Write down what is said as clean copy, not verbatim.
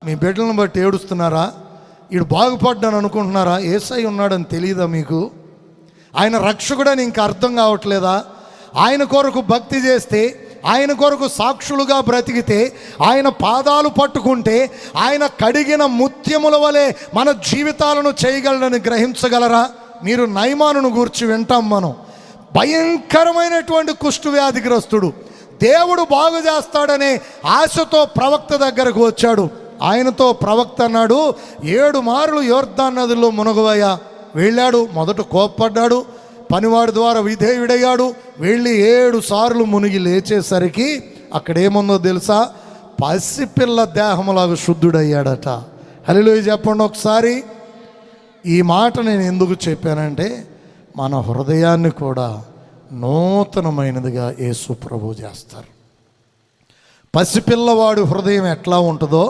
మీ బిడ్డలను బట్టి ఏడుస్తున్నారా? వీడు బాగుపడ్డాను అనుకుంటున్నారా? యేసయ్య ఉన్నాడని తెలియదా మీకు? ఆయన రక్షకుడని ఇంకా అర్థం కావట్లేదా? ఆయన కొరకు భక్తి చేస్తే, ఆయన కొరకు సాక్షులుగా బ్రతికితే, ఆయన పాదాలు పట్టుకుంటే, ఆయన కడిగిన ముత్యముల వలె మన జీవితాలను చేయగలడని గ్రహించగలరా? మీరు నయమానును గూర్చి వింటాం మనం. భయంకరమైనటువంటి కుష్ఠవ్యాధిగ్రస్తుడు, దేవుడు బాగు చేస్తాడనే ఆశతో ప్రవక్త దగ్గరకు వచ్చాడు. ఆయనతో ప్రవక్త అన్నాడు, 7 మార్లు యోర్దాను నదిలో మునగవయ్యా. వెళ్ళాడు. మొదట కోప్పడ్డాడు, పనివాడి ద్వారా విధేయుడయ్యాడు. వెళ్ళి 7 సార్లు మునిగి లేచేసరికి అక్కడేముందో తెలుసా? పసిపిల్ల దేహములాగా శుద్ధుడయ్యాడట. హల్లెలూయా చెప్పండి ఒకసారి. ఈ మాట నేను ఎందుకు చెప్పానంటే, మన హృదయాన్ని కూడా నూతనమైనదిగా యేసు ప్రభు చేస్తారు. పసిపిల్లవాడు హృదయం ఎట్లా ఉంటుందో